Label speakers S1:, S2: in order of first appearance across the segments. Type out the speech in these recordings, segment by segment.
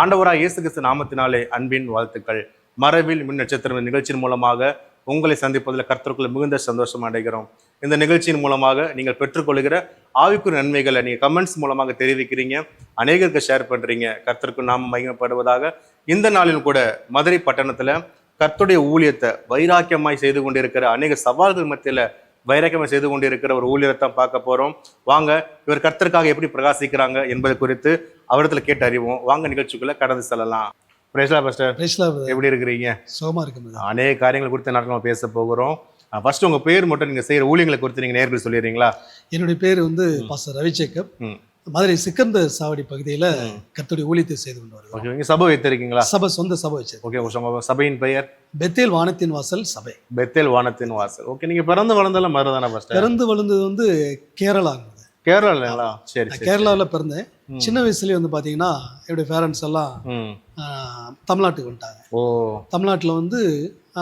S1: ஆண்டவராய் இயேசு கிறிஸ்து நாமத்தினாலே அன்பின் வாழ்த்துக்கள். மரபில் மின் நட்சத்திரம் நிகழ்ச்சியின் மூலமாக உங்களை சந்திப்பதில் கர்த்தருக்குள்ள மிகுந்த சந்தோஷம் அடைகிறோம். இந்த நிகழ்ச்சியின் மூலமாக நீங்கள் பெற்றுக்கொள்கிற ஆவிக்குரிய நன்மைகளை நீங்கள் கமெண்ட்ஸ் மூலமாக தெரிவிக்கிறீங்க, அநேகருக்கு ஷேர் பண்ணுறீங்க. கர்த்தருக்கு நாம மகிமைப்படுவதாக. இந்த நாளில் கூட மதுரை பட்டணத்தில் கர்த்தருடைய ஊழியத்தை வைராக்கியமாய் செய்து கொண்டிருக்கிற அநேக சவால்கள் மத்தியில் வைராக்கியமாய் செய்து கொண்டிருக்கிற ஒரு ஊழியரை பார்க்க போகிறோம். வாங்க, இவர் கர்த்தருக்காக எப்படி பிரகாசிக்கிறாங்க என்பது குறித்து அவரிடத்துல கேட்டு அறிவோம். வாங்க நிகழ்ச்சிக்குள்ள கடந்து செல்லலாம். எப்படி இருக்கிறீங்க?
S2: சுகமா இருக்கு.
S1: அநேக காரியங்கள் குறித்து நாட்கள் பேச போகிறோம். ஃபர்ஸ்ட் உங்க பேர் மட்டும் நீங்க செய்யற ஊழியங்களை குறித்து நீங்க நேர்கள் சொல்லிடுறீங்களா?
S2: என்னுடைய பேர் பாஸ்டர் ரவி ஜேக்கப். மதுரை சிக்கந்தர் சாவடி பகுதியில கர்த்தருடைய ஊழியத்தை செய்து கொண்டு வருகிறோம்.
S1: நீங்க சபை வைத்திருக்கீங்களா?
S2: சொந்த சபை வச்சிருக்கேன்.
S1: ஓகே, உங்க சபையின் பெயர்?
S2: பெத்தேல் வானத்தின் வாசல் சபை.
S1: பெத்தேல் வானத்தின் வாசல். ஓகே, நீங்க பிறந்து வளர்ந்தெல்லாம் மருதானா?
S2: பிறந்து வளர்ந்தது கேரளா.
S1: கேரளாங்களா? சரி,
S2: கேரளாவில் பிறந்தேன். சின்ன வயசுலயே பாத்தீங்கன்னா என்னுடைய பேரண்ட்ஸ் எல்லாம் தமிழ்நாட்டுக்கு வந்துட்டாங்க. தமிழ்நாட்டுல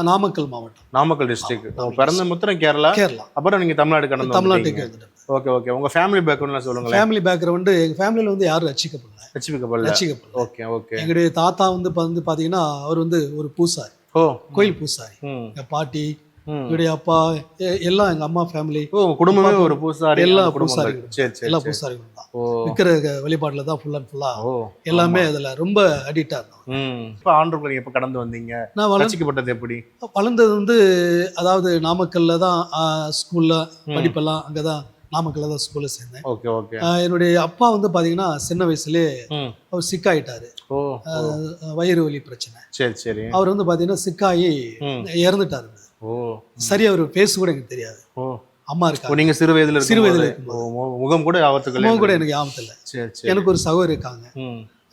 S2: நாமக்கல் மாவட்டம்,
S1: நாமக்கல் டிஸ்ட்ரிக்ட். பிறந்த முத்திரம் கேரளா. அப்புறம் நீங்க தமிழ்நாட்டுக்கு வந்துட்டேன். Okay okay. உங்க ஃபேமிலி பேக்ரவுண்ட்லாம் சொல்லுங்க.
S2: ஃபேமிலி பேக்ரவுண்ட், எங்க ஃபேமிலியில யாரும் ரட்சிக்கப்படல.
S1: Okay okay.
S2: எங்களுடைய தாத்தா பாத்தீங்கன்னா அவர் ஒரு பூசாரி, கோயில் பூசாரி. எங்க பாட்டி, என்னுடைய அப்பா எல்லாம், எங்க அம்மா ஃபேமிலி
S1: குடும்பமே ஒரு பூசாரி.
S2: எல்லாம் பூசாரி, எல்லாம் பூசாரிகள் தான். விக்கிர வெளிப்பாடுல தான் ஃபுல் அண்ட் ஃபுல்லா எல்லாமே அதுல ரொம்ப அடிக்டா இருந்தோம்.
S1: இப்ப ஆண்டவர்களை எப்ப கடந்து வந்தீங்க? நான் ரட்சிக்கப்பட்டது எப்படி?
S2: வளர்ந்தது அதாவது நாமக்கல்ல தான் ஸ்கூல்ல படிப்பெல்லாம் அங்கதான், நாமக்கல்ல தான் ஸ்கூல்ல சேர்ந்தேன்.
S1: Okay okay.
S2: என்னுடைய அப்பா பாத்தீங்கன்னா சின்ன வயசுலயே அவர் சிக்காயிட்டாரு. வயிறு வலி பிரச்சனை.
S1: சரி சரி.
S2: அவர் பாத்தீங்கன்னா சிக்காயி இறந்துட்டாரு. சரியா அவர் பேச கூட எனக்கு தெரியாது. அம்மா இருக்கா.
S1: நீங்க சிறு வயதுல முகம் கூட
S2: எனக்கு ஞாபகத்துல இல்ல. எனக்கு ஒரு சகோதரி இருக்காங்க,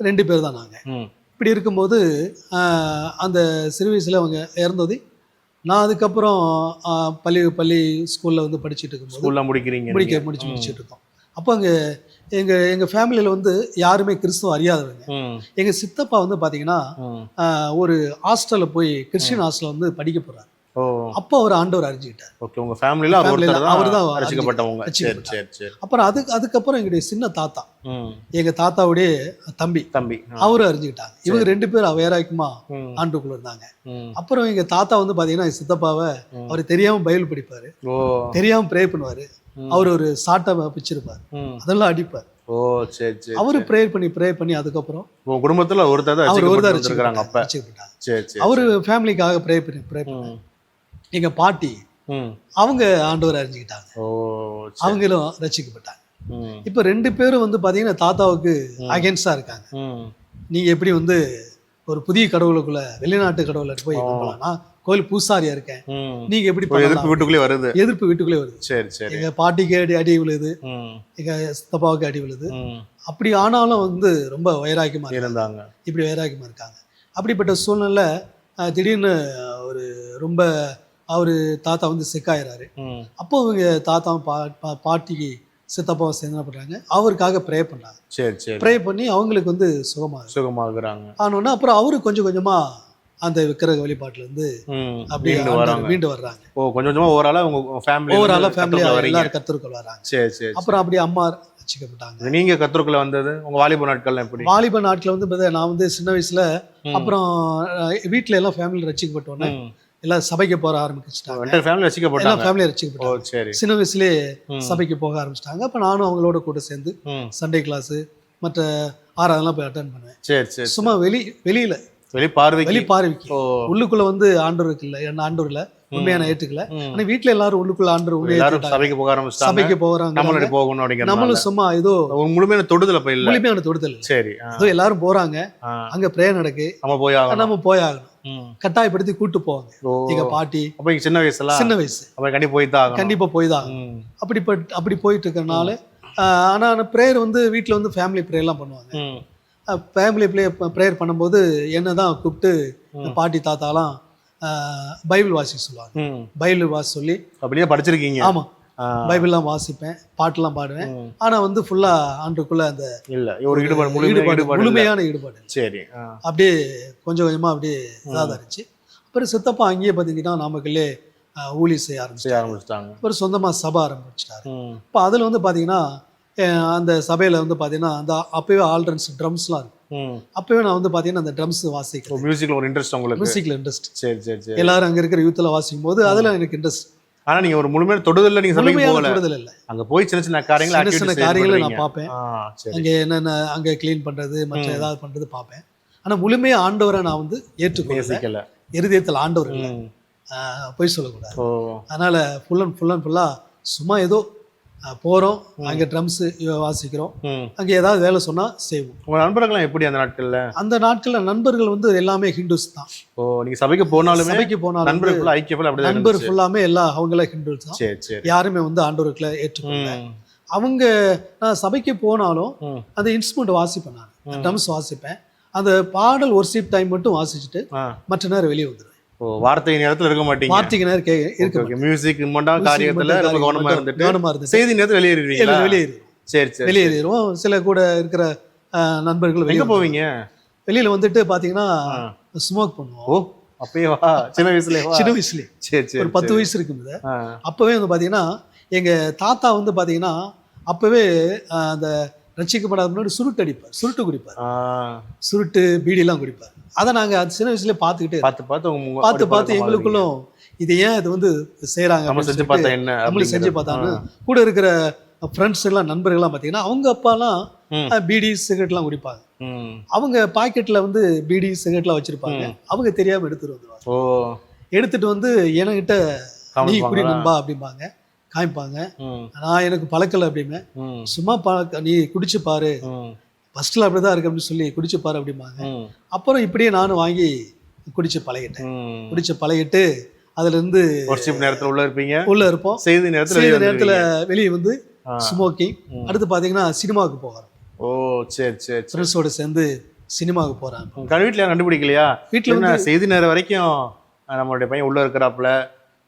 S2: 2 பேர் தான் நாங்க. இப்படி இருக்கும்போது அந்த சிறு வயசுல அவங்க இறந்தது. நான் அதுக்கப்புறம் பள்ளி ஸ்கூல்ல படிச்சுட்டு இருக்கும்போது முடிச்சுட்டு இருக்கோம். அப்போ அங்க எங்க ஃபேமிலியில யாருமே கிறிஸ்துவம் அறியாதவங்க. எங்க சித்தப்பா பாத்தீங்கன்னா ஒரு ஹாஸ்டல்ல போய் கிறிஸ்டியன் ஹாஸ்டல்ல படிக்க போறாரு. அப்போ அவர் ஆண்டவர் அறிஞ்சுக்கிட்டார்.
S1: ஓகே, உங்க ஃபேமிலில அவர்தான் ரட்சிக்கப்பட்டவங்க. சரி சரி சரி.
S2: அப்புறம் அதுக்கப்புறம் எங்களுடைய சின்ன தாத்தா, எங்க தாத்தாவுடைய தம்பி அவரும் அறிஞ்சுக்கிட்டாங்க. இவங்க 2 பேரும் வைராக்கியமா ஆண்டுக்குள்ள இருந்தாங்க. அப்புறம் எங்க தாத்தா பாத்தீங்கன்னா சித்தப்பாவை அவர் தெரியாம பைபிள் படிப்பாரு, தெரியாம ப்ரே பண்ணுவாரு. அவர் ஒரு சாட்டை பிச்சிருப்பாரு, அதெல்லாம் அடிப்பார். அவரு ப்ரே பண்ணி அதுக்கப்புறம்
S1: குடும்பத்துல ஒருத்தர்
S2: அவரு ஃபேமிலிக்காக ப்ரே பண்ணி எங்க பாட்டி அவங்க ஆண்டவர் அறிஞ்சுக்கிட்டாங்க. அவங்களும் ரட்சிக்கப்பட்டாங்க. இப்ப 2 பேரும் பாத்தீங்கன்னா தாத்தாவுக்கு அகேன்ஸ்டா இருக்காங்க. நீங்க எப்படி ஒரு புதிய கடவுளுக்குள்ள வெளிநாட்டு கடவுளை போய் நான் கோயில் பூசாரியா இருக்கேன், நீங்க எப்படி
S1: எதிர்ப்பு வீட்டுக்குள்ளே வருது.
S2: சரி சரி. எங்க பாட்டிக்கு அடி விழுது, எங்க சித்தப்பாவுக்கு அடி விழுது. அப்படி ஆனாலும் ரொம்ப வைராக்கியமா இருந்தாங்க. இப்படி வைராக்கியமா இருக்காங்க. அப்படிப்பட்ட சூழ்நிலை திடீர்னு ஒரு ரொம்ப அவரு தாத்தா சிக்காயிறாரு. அப்போ அவங்க தாத்தாவும் பாட்டிக்கு சித்தப்பாவை சேர்ந்து என்ன பண்றாங்க, அவருக்காக ப்ரே பண்றாங்க.
S1: சரி சரி.
S2: ப்ரே பண்ணி அவங்களுக்கு
S1: சுகமாகுறாங்க.
S2: ஆனோன்னா அப்புறம் அவரு கொஞ்சம் கொஞ்சமா அந்த விக்கிரக வழிபாட்டுல அப்படியே மீண்டு வர்றாங்க.
S1: கொஞ்சம் கொஞ்சமா ஓவராலா ஃபேமிலி
S2: எல்லாரும் கர்த்தருக்குள்ள வராங்க.
S1: சரி சரி.
S2: அப்புறம் அப்படியே அம்மா ரட்சிக்கப்பட்டாங்க.
S1: நீங்க கர்த்தருக்குள்ள வந்தது உங்க வாலிப நாட்கள்ல எப்படி?
S2: வாலிப நாட்கள் நான் சின்ன வயசுல அப்புறம் வீட்டுல எல்லாம் ஃபேமிலி ரட்சிக்கப்பட்டோன்னே எல்லாம் சபைக்கு போக ஆரம்பிச்சுட்டாங்க. சின்ன வயசுலயே சபைக்கு போக ஆரம்பிச்சிட்டாங்க. அப்ப நானும் அவங்களோட கூட சேர்ந்து சண்டே கிளாஸ் மற்ற ஆராதெல்லாம் போய் அட்டென்ட் பண்ணுவேன்.
S1: சரி சரி.
S2: சும்மா வெளியில வெளி பார்வைக்கு உள்ளுக்குள்ள ஆண்டவருக்கு இல்ல, என்ன ஆண்டவர் இல்ல உண்மையான ஏற்றுக்கல. ஆனா வீட்டுல எல்லாரும் உள்ளுக்குள்ள ஆண்டவர்
S1: சபைக்கு போக ஆரம்பிச்சாங்க.
S2: சபைக்கு போறாங்க, நம்மளும் சும்மா ஏதோ
S1: முழுமையான தொடுதல். சரி,
S2: ஏதோ எல்லாரும் போறாங்க, அங்க பிரேயர் நடக்கு, நம்ம போயாகணும். கட்டாயப்படுத்தி கூட்டு போவாங்க எங்க பாட்டி.
S1: சின்ன வயசு
S2: கண்டிப்பா போய்தான். அப்படி போயிட்டு இருக்கறனால ஆனா பிரேயர் வீட்டுல ஃபேமிலி பிரேயர் எல்லாம் பண்ணுவாங்க. ஃபேமிலி ப்ரேயர் பண்ணும்போது என்னதான் கூப்பிட்டு பாட்டி தாத்தாலாம் பைபிள் வாசிக்க சொல்லுவாங்க. பைபிள் வாசி சொல்லி
S1: அப்படியே படிச்சிருக்கீங்க?
S2: ஆமா, பைபிள்லாம் வாசிப்பேன், பாட்டுலாம் பாடுவேன். ஆனா ஃபுல்லா ஆண்டுக்குள்ள அந்த முழுமையான ஈடுபாடு.
S1: சரி.
S2: அப்படியே கொஞ்சம் கொஞ்சமா அப்படியே இதாக இருந்துச்சு. அப்புறம் சித்தப்பா அங்கேயே பார்த்தீங்கன்னா நாமக்கல்லே ஊழி செய்ய ஆரம்பிச்சிட்டாங்க. அப்புறம் சொந்தமா சபை ஆரம்பிச்சிட்டாரு. இப்போ அதுல பாத்தீங்கன்னா அந்த சபையில பாத்தீங்கன்னா அந்த அப்பவே ஆல்ரன்ஸ் ட்ரம்ஸ்லாம் இருக்கு. அப்பவே நான் வந்து பாத்தீங்கன்னா அந்த ட்ரம்ஸ் வாசிக்கிறேன்.
S1: மியூசிக்ல ஒரு இன்ட்ரெஸ்ட் உங்களுக்கு?
S2: மியூசிக்ல இன்ட்ரெஸ்ட்.
S1: சரி சரி சரி.
S2: எல்லாரும் அங்க இருக்கிற யூத்ல வாசிக்கும் போது அதுல எனக்கு இன்ட்ரெஸ்ட்.
S1: ஆனா நீங்க ஒரு முழுமையான தொடுதல்ல நீங்க சபைக்கு போகல?
S2: தொடுதல் இல்ல.
S1: அங்க போய் சின்ன சின்ன காரியங்களை
S2: சின்ன காரியங்களை நான் பார்ப்பேன். அங்க என்னென்ன அங்க கிளீன் பண்றது மற்ற ஏதாவது பண்றது பார்ப்பேன். ஆனா முழுமையா ஆண்டவரை நான் வந்து ஏற்றுக்கொள்ள இருதயத்தில் ஆண்டவர் இல்லை, பொய் சொல்லக்கூடாது. அதனால ஃபுல்லா சும்மா ஏதோ போறோம், அங்க ட்ரம்ஸ் வாசிக்கிறோம், அங்க ஏதாவது வேலை சொன்னா செய்வோம்.
S1: உங்க நண்பர்கள்லாம் எப்படி அந்த நாட்கள்ல? அந்த
S2: நாட்கள்ல நண்பர்கள் வந்து எல்லாமே ஹிந்துஸ் தான்.
S1: நீங்க சபைக்கு போனாலும் நண்பர்கள் ஃபுல்லா ஐக்கியம் அப்படி
S2: நண்பர் ஃபுல்லாமே எல்லா அவங்களே ஹிந்துஸ் தான்.
S1: சரி சரி.
S2: யாருமே வந்து ஆண்டவர்களை ஏற்றுக்கொள்ள. அவங்க நான் சபைக்கு போனாலும் அந்த இன்ஸ்ட்ருமெண்ட் வாசிப்பேன், நான் ட்ரம்ஸ் வாசிப்பேன். அந்த பாடல் ஒர்ஷிப் டைம் மட்டும் வாசிச்சுட்டு மற்ற நேரம் வெளியே வந்துடுவேன்.
S1: வார்த்தை நேரத்துல இருக்க மாட்டீங்க?
S2: வார்த்தை நேரம் இருக்க
S1: மியூசிக் காரியத்துல ரொம்ப கவனமா இருந்துட்டு செய்தி நேரத்துல வெளியேறுவீங்க? வெளியேறுவோம். சரி சரி.
S2: வெளியேறுவோம். சில கூட இருக்கிற நண்பர்கள்
S1: எங்க போவீங்க?
S2: வெளியில வந்துட்டு பாத்தீங்கன்னா ஸ்மோக் பண்ணுவோம்.
S1: அப்பயேவா? சின்ன வயசுலயே?
S2: சின்ன வயசுலயே. சரி சரி. ஒரு 10 வயசு இருக்கும்போது அப்பவே வந்து பாத்தீங்கன்னா எங்க தாத்தா வந்து பாத்தீங்கன்னா அப்பவே அந்த ரட்சிக்கப்படாத முன்னாடி சுருட்டு குடிப்பார். சுருட்டு பீடிலாம் குடிப்பார். அதை நாங்க அது சின்ன வயசுல பார்த்து எங்களுக்குள்ளும் இது ஏன் இது வந்து செய்யறாங்க, நம்மளும் செஞ்சு பார்த்தான்னு கூட இருக்கிற ஃப்ரெண்ட்ஸ் எல்லாம் நண்பர்கள்லாம் பார்த்தீங்கன்னா அவங்க அப்பாலாம் பீடி சிகரெட்லாம் குடிப்பாங்க. அவங்க பாக்கெட்ல வந்து பீடி சிகரெட்லாம் வச்சிருப்பாங்க. அவங்க தெரியாம எடுத்துட்டு வந்துருவாங்க. எடுத்துட்டு வந்து என்கிட்ட நீ குடி நண்பா அப்படிம்பாங்க, காமிப்பாங்க. நான் எனக்கு பழக்கல அப்படிமே, சும்மா நீ குடிச்சு பாரு, ஃபர்ஸ்ட்ல அப்படிதான் இருக்கு அப்படின்னு சொல்லி குடிச்சு பாரு அப்படிம்பாங்க. அப்புறம் இப்படியே நானும் வாங்கி குடிச்சு பழகிட்டு அதுல இருந்து
S1: நேரத்துல
S2: உள்ள இருப்போம். செய்தி நேரத்துல வெளியே வந்து ஸ்மோக்கிங். அடுத்து பாத்தீங்கன்னா சினிமாவுக்கு போகிறோம்.
S1: சரி சரி.
S2: ஃப்ரெண்ட்ஸோட சேர்ந்து சினிமாவுக்கு போறாங்க.
S1: வீட்டுல கண்டுபிடிக்கலையா? வீட்டுல வந்து செய்தி நேரம் வரைக்கும் நம்மளுடைய பையன் உள்ள இருக்கிறாப்புல,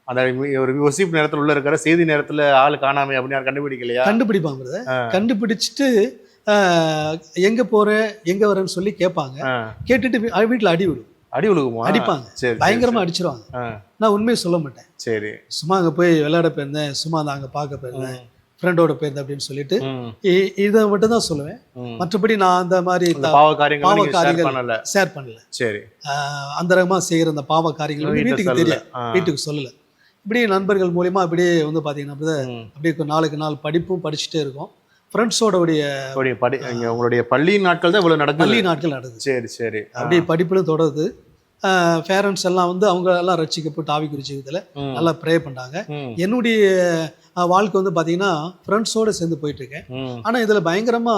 S1: அந்த ஒரு ஒசிப் நேரத்துல உள்ள இருக்கிற செய்தி நேரத்துல ஆளு காணாம அப்படின்னு கண்டுபிடிக்கலையா?
S2: கண்டுபிடிப்பாங்க. கண்டுபிடிச்சிட்டு எங்க போற எங்க வரேன்னு சொல்லி கேட்பாங்க. கேட்டுட்டு வீட்டுல அடிப்பாங்க. பயங்கரமா அடிச்சிருவாங்க. நான் உண்மையை சொல்ல மாட்டேன்.
S1: சரி.
S2: சும்மா அங்க போய் விளையாட போயிருந்தேன், சும்மா அங்க பார்க்க போயிருந்தேன், ஃப்ரெண்டோட போயிருந்தேன் அப்படின்னு சொல்லிட்டு இதை மட்டும் தான் சொல்லுவேன். மற்றபடி நான் அந்த மாதிரி பாவ காரியங்கள் ஷேர் பண்ணல.
S1: சரி.
S2: அந்த ரகமா செய்யற அந்த பாவ காரியங்கள் வீட்டுக்கு தெரியும், வீட்டுக்கு சொல்லல. இப்படி நண்பர்கள் மூலியமா அப்படியே வந்து பாத்தீங்கன்னா அப்படியே நாளுக்கு நாள் படிப்பும் படிச்சுட்டே இருக்கும். ஃப்ரெண்ட்ஸோட
S1: உங்களுடைய பள்ளி நாட்கள் தான் இவ்வளவு நடக்குது?
S2: பள்ளி நாட்கள் நடக்குது.
S1: சரி சரி.
S2: அப்படியே படிப்புலும் தொடருது. பேரண்ட்ஸ் எல்லாம் வந்து அவங்க எல்லாம் ரட்சிக்கப்பட்டு ஆவிக்குரிய ஜீவிதத்துல நல்லா ப்ரே பண்ணாங்க. என்னுடைய வாழ்க்கை வந்து பாத்தீங்கன்னா ஃப்ரெண்ட்ஸோட சேர்ந்து போயிட்டு இருக்கேன். ஆனா இதுல பயங்கரமா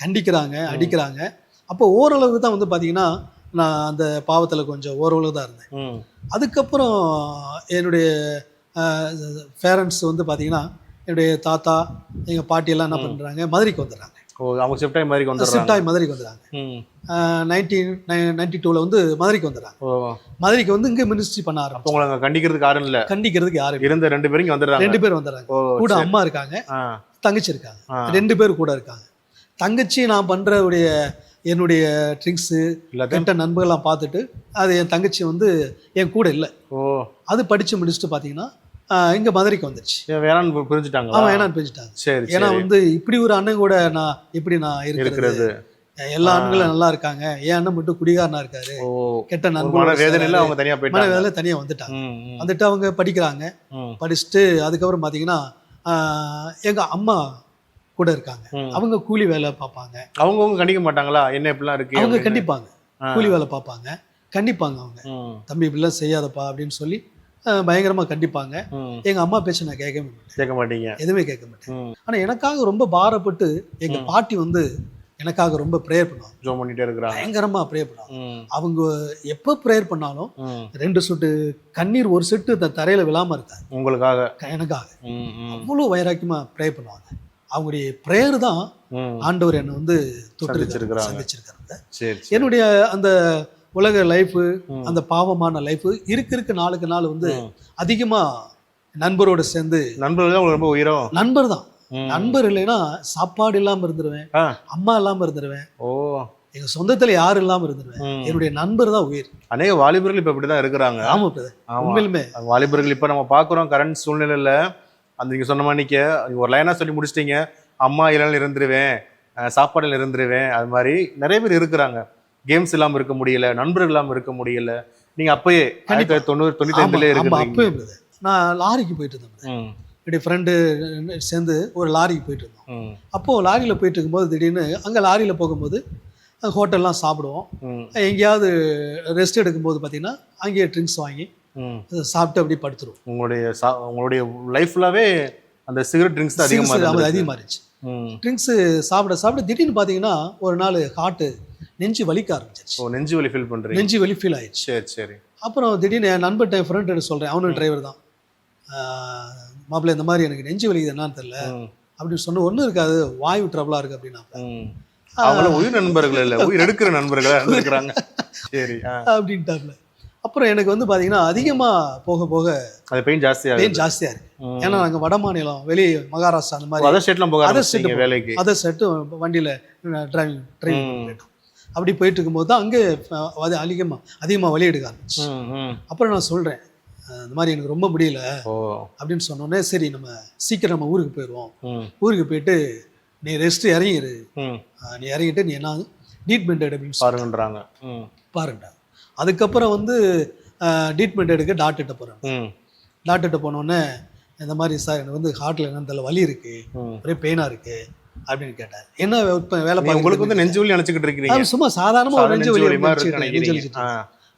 S2: கண்டிக்கிறாங்க, அடிக்கிறாங்க. அப்போ ஓரளவுக்கு தான் வந்து பாத்தீங்கன்னா நான் அந்த பாவத்துல கொஞ்சம் ஓரளவு தான் இருந்தேன். அதுக்கப்புறம் என்னுடைய பேரண்ட்ஸ் வந்து பாத்தீங்கன்னா என்னுடைய தாத்தா எங்க பாட்டி எல்லாம் என்ன பண்றாங்க, மதுரைக்கு வந்துடுறாங்க.
S1: அவங்க ஷிஃப்ட் ஆகி மதுரைக்கு வந்துடுறாங்க.
S2: 1992 வந்து மதுரைக்கு வந்துடுறாங்க. மதுரைக்கு வந்து இங்க மினிஸ்ட்ரி பண்ண ஆரம்பிச்சு.
S1: உங்களை கண்டிக்கிறதுக்கு யாரும் இல்ல?
S2: கண்டிக்கிறதுக்கு யாரும்
S1: இருந்த 2 பேரும் இங்க வந்துடுறாங்க.
S2: 2 பேர் வந்துடுறாங்க. கூட அம்மா இருக்காங்க, தங்கச்சி இருக்காங்க. 2 பேர் கூட இருக்காங்க. தங்கச்சி நான் பண்ற என்னுடைய ட்ரிங்க்ஸ் கெட்ட நண்பர்கள்லாம் பார்த்துட்டு அது என் தங்கச்சி வந்து என் கூட இல்லை. அது படிச்சு முடிச்சுட்டு பாத்தீங்கன்னா இங்க மதுரைக்கு வந்துருச்சு. வேணான்னு பிரிஞ்சுட்டாங்க. சரி. ஏன்னா வந்து இப்படி ஒரு அண்ணன் கூட நான் எப்படி நான் இருக்கிறது? எல்லா ஆண்களும் நல்லா இருக்காங்க, என் அண்ணன் மட்டும் குடிகாரனா இருக்காரு, கெட்ட நண்பர்களோட வேதனையில தனியா வந்துட்டாங்க. வந்துட்டு அவங்க படிக்கிறாங்க. படிச்சுட்டு அதுக்கப்புறம் பாத்தீங்கன்னா எங்க அம்மா கூட இருக்காங்க. அவங்க கூலி வேலை பார்ப்பாங்க.
S1: அவங்க கண்டிக்க மாட்டாங்களா? என்ன இப்படிலாம் இருக்கு?
S2: அவங்க கண்டிப்பாங்க, கூலி வேலை பார்ப்பாங்க, கண்டிப்பாங்க. அவங்க தம்பி இப்படிலாம் செய்யாதப்பா அப்படின்னு சொல்லி பயங்கரமா கண்டிப்பாங்க. எங்க அம்மா பேச்ச நான் கேட்க மாட்டீங்க, எதுவுமே கேட்க மாட்டேன். ஆனா எனக்காக ரொம்ப பாரப்பட்டு எங்க பாட்டி வந்து எனக்காக ரொம்ப ப்ரேயர் பண்ணுவாங்க. பயங்கரமா ப்ரேயர் பண்ணுவாங்க. அவங்க எப்ப ப்ரேயர் பண்ணாலும் 2 சொட்டு கண்ணீர் ஒரு சொட்டு தரையில விழாம இருக்காது.
S1: உங்களுக்காக,
S2: எனக்காக அவ்வளவு வைராக்கியமா ப்ரேயர் பண்ணுவாங்க. அவங்களுடைய ப்ரேயர் தான் ஆண்டவர் என்னை வந்து சந்திச்சிருக்காங்க. என்னுடைய அந்த உலக லைஃப், அந்த பாவமான லைஃப் இருக்க நாளுக்கு நாள் வந்து அதிகமா நண்பரோட சேர்ந்து.
S1: நண்பர்கள் ரொம்ப உயிரும்
S2: நண்பர் தான். நண்பர் இல்லைன்னா சாப்பாடு இல்லாம இருந்துருவேன், அம்மா இல்லாம இருந்துருவேன், எங்க சொந்தத்துல யாரும் இல்லாம இருந்துருவேன். என்னுடைய நண்பர் தான் உயிர்.
S1: அநேக வாலிபர்கள் இப்ப இப்படிதான் இருக்கிறாங்க.
S2: ஆமா, உண்மையிலுமே
S1: வாலிபர்கள் இப்ப நம்ம பாக்குறோம் கரண்ட் சூழ்நிலையில. அந்த நீங்க சொன்ன மாதிரி ஒரு லைனா சொல்லி முடிச்சிட்டீங்க, அம்மா இல்லைன்னு இருந்துருவேன், சாப்பாடுல இருந்துருவேன். அது மாதிரி நிறைய பேர் இருக்கிறாங்க. கேம்ஸ் இல்லாம இருக்க முடியல, நண்பர்கள் இல்லாம இருக்க முடியல. நீங்க அப்பயே 1990 95
S2: ஆமா,
S1: இருக்கிறீங்க.
S2: அப்பவே இருந்தது. நான் லாரிக்கு போயிட்டு இருந்தேன்.
S1: ம்,
S2: இப்படி ஃப்ரெண்டு சேர்ந்து ஒரு லாரிக்கு போயிட்டு இருந்தோம்.
S1: ம்,
S2: அப்போது லாரியில் போயிட்டு இருக்கும்போது திடீர்னு அங்கே லாரியில் போகும்போது ஹோட்டல்லாம் சாப்பிடுவோம்.
S1: ம்,
S2: எங்கேயாவது ரெஸ்ட் எடுக்கும்போது பார்த்தீங்கன்னா அங்கேயே ட்ரிங்க்ஸ் வாங்கி
S1: ம்.
S2: சாப்பிட்டு அப்படியே படுத்துருவோம்.
S1: உங்களுடைய லைஃப் ஃபுல்லாவே அந்த சிகரெட் ட்ரிங்க்ஸ் தான் அதிகமா இருந்திருக்கு.
S2: அதிகமாக இருந்துச்சு.
S1: ம்.
S2: ட்ரிங்க்ஸு சாப்பிட சாப்பிட திடீர்னு பார்த்தீங்கன்னா ஒரு நாள் நெஞ்சு வலிக்க ஆரம்பிச்சிருச்சு.
S1: ஓ, நெஞ்சு வலி ஃபீல் பண்றீங்க.
S2: நெஞ்சு வலி ஃபீல் ஆயிடுச்சு.
S1: சரி சரி.
S2: அப்புறம் திடீர்னு என் நண்பர்கிட்ட என் ஃப்ரெண்ட் சொல்கிறேன், அவனும் டிரைவர் தான். மாப்பிள்ளை இந்த மாதிரி எனக்கு நெஞ்சு வலிக்குது என்னன்னு தெரியல
S1: ம்,
S2: அப்படின்னு சொன்ன, ஒன்றும் இருக்காது வாயு ட்ரபிளாக இருக்குது அப்படின்னா.
S1: ம். அவங்களும் உயிர் நண்பர்கள் இல்ல, உயிர் எடுக்கிற நண்பர்களா இருந்திருக்கிறாங்க. சரி.
S2: அப்படின்ட்டாப்ல. அப்புறம் எனக்கு வந்து பார்த்தீங்கன்னா அதிகமாக போக போக
S1: அது பெயின் ஜாஸ்தியா
S2: பெயின் ஜாஸ்தியாக இருக்குது. ஏன்னா நாங்கள் வட மாநிலம், வெளியே மகாராஷ்டிரா அந்த மாதிரி
S1: அதர் ஸ்டேட்லாம் போக
S2: அதர்
S1: ஆரம்பிச்சீங்க
S2: ஸ்டேட்
S1: வேலைக்கு.
S2: அதர் ஸ்டேட்டு வண்டியில் ட்ரைவிங் போயிட்டோம். அப்படி போயிட்டு இருக்கும்போது தான் அங்கே அது அதிகமாக வலி எடுக்க ஆரம்பிச்சு.
S1: ம், ம்.
S2: அப்புறம் நான் சொல்கிறேன், இந்த மாதிரி எனக்கு ரொம்ப முடியல
S1: ஓ.
S2: அப்படின்னு சொன்னோடனே, சரி நம்ம சீக்கிரம் நம்ம ஊருக்கு போயிடுவோம்.
S1: ம்,
S2: ஊருக்கு போயிட்டு நீ ரெஸ்ட் இறங்கிரு,
S1: ம்.
S2: நீ இறங்கிட்டு நீ என்ன ட்ரீட்மெண்ட் எடு அப்படின்னு
S1: பாருங்கன்றாங்க. ம்,
S2: பாருங்கடா. அதுக்கப்புறம் வந்து ட்ரீட்மெண்ட் எடுக்க டாக்டர்கிட்ட போகிறேன்.
S1: ம்,
S2: டாக்டர்கிட்ட போனோடனே இந்த மாதிரி சார் எனக்கு வந்து ஹார்ட்டில் என்னன்னு தெரியல, வலி இருக்குது,
S1: ம்.
S2: ஒரே பெயினாக இருக்குது அப்படின்னு கேட்டார். என்ன இப்போ வேலை
S1: நீங்க உங்களுக்கு வந்து நெஞ்சு வலி நினைச்சுக்கிட்டு இருக்கிறீங்க.
S2: அது சும்மா சாதாரணமாக ஒரு நெஞ்சு வலி
S1: மாதிரி இருக்கு நினைக்கிறீங்க. ஆ.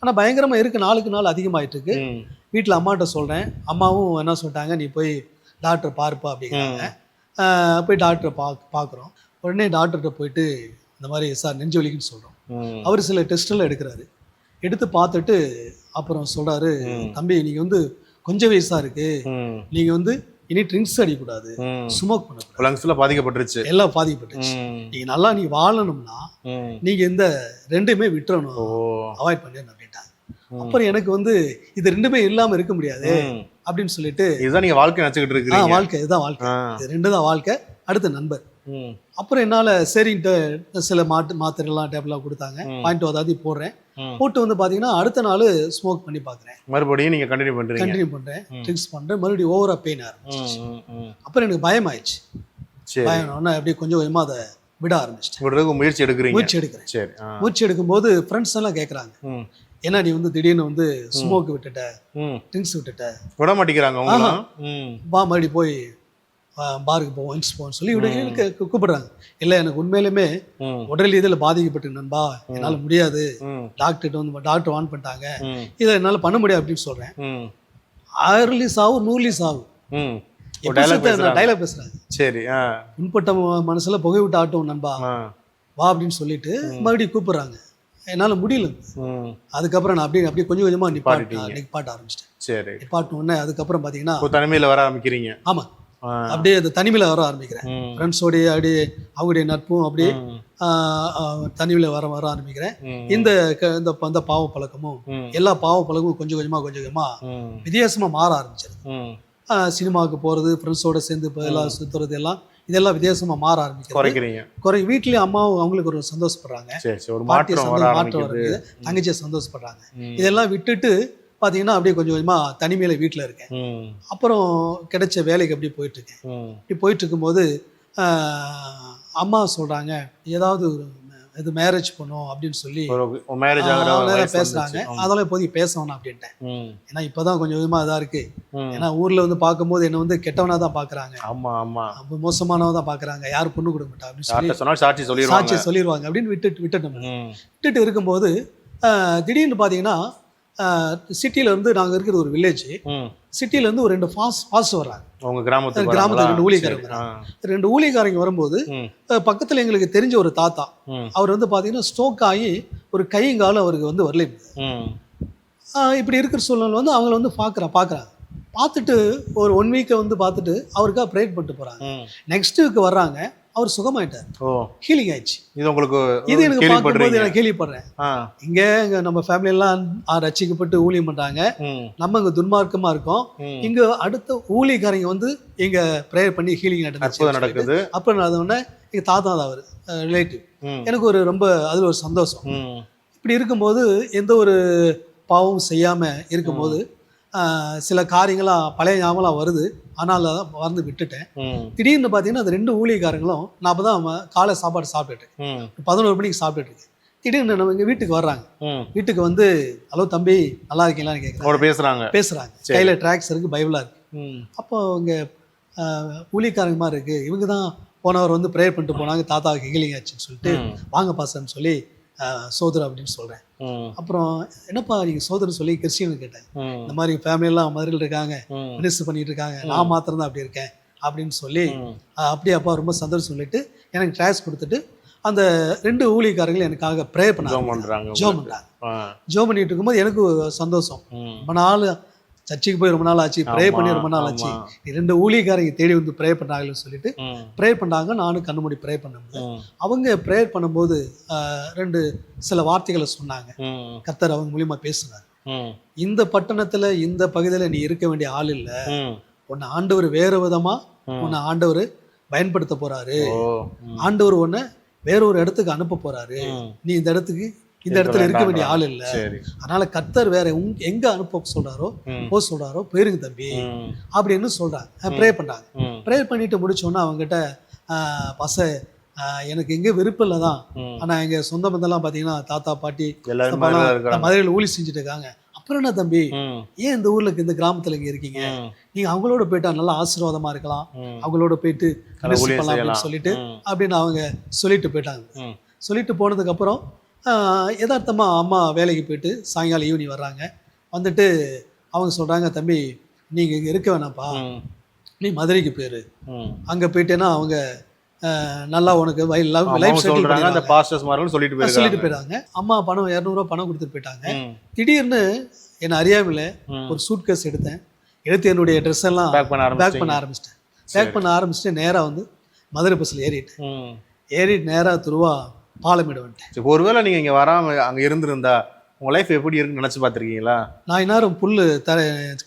S2: ஆனால் பயங்கரமாக இருக்குது, நாளுக்கு நாள் அதிகமாகிட்டு இருக்கு.
S1: ம்,
S2: வீட்டில் அம்மாட்ட சொல்கிறேன். அம்மாவும் என்ன சொல்லிட்டாங்க, நீ போய் டாக்டரை பாருப்பா அப்படிங்கிறாங்க. போய் டாக்டரை பார்க்குறோம். உடனே டாக்டர்கிட்ட போயிட்டு இந்த மாதிரி சார் நெஞ்சு வலிக்குன்னு சொல்கிறோம்.
S1: ம்,
S2: அவர் சில டெஸ்ட்டெல்லாம் எடுக்கிறாரு. எடுத்து பார்த்துட்டு அப்புறம் சொல்கிறாரு, தம்பி நீங்கள் வந்து கொஞ்சம் வயசாக இருக்குது,
S1: ம்,
S2: நீங்கள் வந்து இனி ட்ரிங்க்ஸ் அடிக்கக்கூடாது,
S1: ம்.
S2: ஸ்மோக் பண்ணக்கூடாது,
S1: லங்ஸ்ல பாதிக்கப்பட்டுருச்சு.
S2: எல்லாம் பாதிக்கப்பட்டுச்சு.
S1: ம்,
S2: நீ வாழணும்னா
S1: ம்.
S2: நீங்கள் இந்த ரெண்டுமே விட்டுறணும்,
S1: ஓ.
S2: அவாய்ட் பண்ணிடணும் அப்படின்ட்டாங்க. அப்புறம் எனக்கு வந்து இது ரெண்டுமே இல்லாமல் இருக்க முடியாது
S1: ம்.
S2: அப்படின்னு சொல்லிட்டு,
S1: இதுதான் நீங்க வாழ்க்கை நினைச்சுக்கிட்டு இருக்கிறீங்க.
S2: வாழ்க்கை இதுதான் வாழ்க்கை, இது ரெண்டு தான் வாழ்க்கை, அடுத்த நண்பர்.
S1: ம்,
S2: அப்புறம் என்னால் சரின்ட்டு சில மாத்திரைலாம் டேப்லாம் கொடுத்தாங்க, பாயிண்ட் அதாவது போடுறேன்.
S1: ம்.
S2: போட்டு வந்து பார்த்தீங்கன்னா அடுத்த நாள் ஸ்மோக் பண்ணி பார்க்குறேன்,
S1: மறுபடியும் நீங்க கண்டினியூ பண்றீங்க.
S2: கண்டினியூ பண்ணுறேன், ட்ரிங்க்ஸ் பண்ணுறேன், மறுபடியும் ஓவராக பெயின் ஆரம்பிச்சிச்சு.
S1: ம், ம்.
S2: அப்புறம் எனக்கு பயம் ஆயிடுச்சு.
S1: சரி.
S2: பயம் அப்படியே கொஞ்சம் கொஞ்சமாக அதை விட ஆரம்பிச்சிட்டேன்.
S1: விடுறதுக்கு முயற்சி எடுக்கிறீங்க.
S2: மூச்சு எடுக்கிறேன்.
S1: சரி. ஆ.
S2: மூச்சு எடுக்கும்போது ஃப்ரெண்ட்ஸ் எல்லாம் கேட்குறாங்க,
S1: ம்,
S2: ஏன்னா நீ வந்து திடீர்னு வந்து ஸ்மோக் விட்டுட்ட,
S1: ம்.
S2: ட்ரிங்க்ஸ் விட்டுட்ட,
S1: விட மாட்டேங்கிறாங்க அவங்களாம். ம்,
S2: வா மறுபடியும் போய் பாருக்கு போவோம், ஒன்ஸ் போவோம்னு சொல்லி இவனுக்கு கூப்பிடுறாங்க. இல்லை எனக்கு உண்மையிலுமே
S1: ம்,
S2: உடல் இதில் பாதிக்கப்பட்டு நண்பா, என்னால் முடியாது,
S1: ம்,
S2: டாக்டர் வான் பண்ணிட்டாங்க,
S1: ம்,
S2: இதை என்னால் பண்ண முடியாது அப்படின்னு சொல்கிறேன்.
S1: ம்,
S2: 1000 சாவு 100 சாவு
S1: ம். ஒரு dialogue பேசுறாங்க.
S2: டைலாக் பேசுகிறாங்க.
S1: சரி. ஆ.
S2: முன்பட்ட மனசில் புகை விட்டு ஆட்டும் நண்பா,
S1: ஆ.
S2: வா அப்படின்னு சொல்லிட்டு மறுபடியும் கூப்பிடுறாங்க. என்னால் முடியல.
S1: ம்.
S2: அதுக்கப்புறம் நான் அப்படியே கொஞ்சம் கொஞ்சமாக
S1: நிப்பாட்டிட்டீங்க.
S2: நிப்பாட்ட ஆரம்பிச்சிட்டேன்.
S1: சரி.
S2: நிப்பாட்டின உடனே அதுக்கப்புறம் பார்த்தீங்கன்னா,
S1: இப்போ தனிமையில வர ஆரம்பிக்கிறீங்க.
S2: ஆமாம்,
S1: ஆ.
S2: அப்படியே அந்த தனிமையில் வர ஆரம்பிக்கிறேன்.
S1: ம்,
S2: ஃப்ரெண்ட்ஸோடைய அப்படியே அவங்களுடைய நட்பும் அப்படியே
S1: ம்,
S2: தனிமையில் வர ஆரம்பிக்கிறேன்.
S1: ம்,
S2: இந்த பாவ பழக்கமும்
S1: ம்,
S2: எல்லா பாவ பழக்கமும் கொஞ்சம் கொஞ்சமாக
S1: ம்,
S2: வித்தியாசமாக மாற ஆரம்பிச்சிருது.
S1: ம்.
S2: சினிமாவுக்கு போகிறது, ஃப்ரெண்ட்ஸோட சேர்ந்து இப்போ எல்லாம் சுற்றுறது, இதெல்லாம் வித்தியாசமாக மாற ஆரம்பிக்கிறது.
S1: குறைக்கிறீங்க.
S2: வீட்லேயும் அம்மாவும் அவங்களுக்கு ஒரு சந்தோஷப்படுறாங்க,
S1: சரி சரி. ஒரு
S2: பாட்டியை
S1: மாற்றம் வர
S2: மாற்றம்
S1: ஆரம்பிக்குது.
S2: வருது, தங்கச்சியை சந்தோஷப்படுறாங்க.
S1: ம்,
S2: இதெல்லாம் விட்டுட்டு பார்த்தீங்கன்னா அப்படியே கொஞ்சம் கொஞ்சமாக தனிமையில் வீட்டில் இருக்கேன்.
S1: ம்,
S2: அப்புறம் கிடைச்ச வேலைக்கு அப்படியே போயிட்டுருக்கேன்.
S1: ம்,
S2: இப்படி போயிட்டு இருக்கும்போது அம்மா சொல்கிறாங்க, ஏதாவது இது மேரேஜ் பண்ணும் அப்படின்னு சொல்லி
S1: ஒரு மேரேஜ் ஆகிற வயசு
S2: பேசுகிறாங்க.
S1: வந்துச்சு.
S2: அதெல்லாம் இப்போதைக்கு பேச வேணாம் அப்படின்ட்டேன்.
S1: ம்,
S2: ஏன்னா இப்போ தான் கொஞ்சம் கொஞ்சமாக இதாக இருக்குது.
S1: ம்.
S2: ஏன்னா ஊரில் வந்து பார்க்கும்போது என்னை வந்து கெட்டவனாக தான் பார்க்குறாங்க,
S1: ஆமா ஆமா.
S2: ரொம்ப மோசமானவன் தான் பார்க்குறாங்க, யாரும் பொண்ணு கொடுக்க மாட்டா அப்படின்னு சொல்லி
S1: யார்கிட்ட சொன்னாலும் சாட்சி சொல்லிடுவாங்க.
S2: சாட்சியை சொல்லிடுவாங்க அப்படின்னு விட்டுட்டோம்.
S1: ம்,
S2: விட்டுட்டு இருக்கும்போது திடீர்னு பார்த்தீங்கன்னா சிட்டியிலேருந்து நாங்கள் இருக்கிறது ஒரு வில்லேஜ்,
S1: ம்.
S2: சிட்டியிலேருந்து ஒரு 2 ஃபாஸ்ட் வர்றாங்க.
S1: உங்க கிராமத்துக்கு
S2: கிராமத்துல
S1: வராங்களா?
S2: 2 ஊழியக்காரங்க
S1: சரி. ஆ.
S2: வராங்க. 2 ஊழியக்காரங்க வரும்போது
S1: ம்,
S2: பக்கத்தில் எங்களுக்கு தெரிஞ்ச ஒரு தாத்தா,
S1: ம்,
S2: அவர் வந்து பார்த்தீங்கன்னா ஸ்ட்ரோக் ஆகி ஒரு கைங்காலம் அவருக்கு வந்து வரல.
S1: ம்,
S2: இப்படி இருக்கிற சூழ்நிலை வந்து அவங்கள வந்து பார்க்குறாங்க. பார்த்துட்டு ஒரு 1 வீக்கை வந்து பார்த்துட்டு அவருக்காக ப்ரேயர் பண்ணிட்டு போகிறாங்க.
S1: ம்.
S2: நெக்ஸ்ட் வீக் வர்றாங்க, அவர் சுகமாயிட்டார்,
S1: ஓ,
S2: ஹீலிங் ஆயிடுச்சு.
S1: இது உங்களுக்கு
S2: இது எனக்கு பார்க்கும்போது
S1: கேள்விப்படுறீங்க.
S2: நான் கேள்விப்படுறேன்.
S1: ஆ.
S2: இங்கே நம்ம ஃபேமிலியெல்லாம் ரட்சிக்கப்பட்டு ஊழியம் பண்ணுறாங்க,
S1: ம்,
S2: நம்ம இங்கே துன்மார்க்கமாக இருக்கோம்.
S1: ம்.
S2: இங்கே அடுத்த ஊழியக்காரங்க வந்து இங்கே ப்ரேயர் பண்ணி ஹீலிங்
S1: அற்புதம் நடக்குது.
S2: அப்புறம் அது உடனே எங்கள் தாத்தா தான் அவர் ரிலேட்டிவ்.
S1: ம்,
S2: எனக்கு ஒரு ரொம்ப அதில் ஒரு சந்தோஷம்.
S1: ம்,
S2: இப்படி இருக்கும்போது எந்த ஒரு பாவமும் செய்யாமல் இருக்கும்போது சில காரியங்களாம் பழைய ஞாபகம் வருது. ஆனால் மறந்து விட்டுட்டேன். திடீர்னு பார்த்தீங்கன்னா அந்த 2 ஊழியக்காரங்களும் நான் அப்போ தான் காலை சாப்பாடு சாப்பிட்டுட்டு 11 மணிக்கு சாப்பிட்டுட்டு இருக்கேன். திடீர்னு நம்ம எங்கள் வீட்டுக்கு வர்றாங்க. வீட்டுக்கு வந்து ஹலோ தம்பி நல்லா இருக்கீங்களான்னு கேட்குறாங்க. பேசுகிறாங்க. கையில் ட்ராக்ஸ் இருக்குது, பைபிளாக இருக்குது. அப்போ இங்கே ஊழியக்காரங்க மாதிரி இருக்குது, இவங்க தான் போனவர் வந்து ப்ரேயர் பண்ணிட்டு போனாங்க, தாத்தாவுக்கு ஹீலிங் ஆச்சுன்னு சொல்லிட்டு வாங்க பாசன்னு சொல்லி சோதர் அப்படின்னு சொல்கிறேன். அப்புறம் என்னப்பா நீங்கள் சோதரன் சொல்லி கிறிஸ்டியன் கேட்டேன். இந்த மாதிரி ஃபேமிலியெல்லாம் மதுரையில் இருக்காங்க, மினிஸ்டர் பண்ணிட்டு இருக்காங்க, நான் மாத்திரம் தான் அப்படி இருக்கேன் அப்படின்னு சொல்லி அப்படியாப்பா ரொம்ப சந்தோஷம் சொல்லிட்டு எனக்கு ட்ராக்ஸ் கொடுத்துட்டு அந்த 2 ஊழியக்காரங்களும் எனக்காக ப்ரேயர் பண்ணாங்க, ஜோம் பண்ணிட்டு இருக்கும்போது எனக்கு சந்தோஷம். ரொம்ப நாள் சர்ச்சுக்கு போய் ரொம்ப நாள் ஆச்சு, ப்ரே பண்ணி ரொம்ப நாள் ஆச்சு, 2 ஊழியக்காரங்க தேடி வந்து ப்ரே பண்ணாங்கன்னு சொல்லிட்டு ப்ரே பண்ணாங்க. நானும் கண்ணு மூடி ப்ரே பண்ணும்போது அவங்க ப்ரேயர் பண்ணும்போது 2 சில வார்த்தைகளை சொன்னாங்க. கர்த்தர் அவங்க மூலியமா பேசுனாங்க. இந்த பட்டணத்துல இந்த பகுதியில நீ இருக்க வேண்டிய ஆள் இல்ல, உன்னை ஆண்டவர் வேற விதமா உன்னை ஆண்டவர் பயன்படுத்த போறாரு, ஆண்டவர் உன்னை வேற ஒரு இடத்துக்கு அனுப்ப போறாரு, நீ இந்த இடத்துல இருக்க வேண்டிய ஆள் இல்ல, அதனால கர்த்தர் வேற எங்க அனுப்ப சொல்றாரோ போ சொல்றாரோ போயிருங்க தம்பி அப்படின்னு சொல்றாங்க. ப்ரே பண்றாங்க. ப்ரே பண்ணிட்டு முடிச்சோன்னா அவங்ககிட்ட பச எனக்கு எங்க விருப்பம் இல்லதான், ஆனா எங்க சொந்த பந்தெல்லாம் பாத்தீங்கன்னா தாத்தா பாட்டி மதுரையில் ஊழி செஞ்சுட்டு இருக்காங்க. அப்புறம் என்ன தம்பி ஏன் இந்த ஊர்ல இந்த கிராமத்துல இங்க இருக்கீங்க, நீங்க அவங்களோட போயிட்டா நல்லா ஆசீர்வாதமா இருக்கலாம், அவங்களோட போயிட்டு பண்ணலாம் அப்படின்னு சொல்லிட்டு அப்படின்னு அவங்க சொல்லிட்டு போயிட்டாங்க. சொல்லிட்டு போனதுக்கு அப்புறம் யதார்த்தமா அம்மா வேலைக்கு போயிட்டு சாயங்காலம் ஈவினிங் வர்றாங்க. வந்துட்டு அவங்க சொல்றாங்க, தம்பி நீங்க இங்க இருக்க வேணாம்ப்பா, நீ மதுரைக்கு போயிரு, அங்க போயிட்டேன்னா அவங்க நல்லா உனக்கு லைஃப் சொல்லிட்டு போயிட்டாங்க. அம்மா பணம் 200 ரூபா பணம் கொடுத்துட்டு போயிட்டாங்க. திடீர்னு என்ன அறியாமல ஒரு சூட் கேஸ் எடுத்து என்னுடைய ட்ரெஸ் எல்லாம் பேக் பண்ண ஆரம்பிச்சிட்டேன். நேரா வந்து மதுரை பஸ்ல ஏறிட்டு நேரா துருவா பாலமேடு வந்துட்டேன்.
S1: ஒருவேளை நீங்க இங்க வராம அங்க இருந்திருந்தா உங்க லைஃப் எப்படி இருக்குன்னு நினைச்சு பாத்திருக்கீங்களா?
S2: நான் இந்நேரம்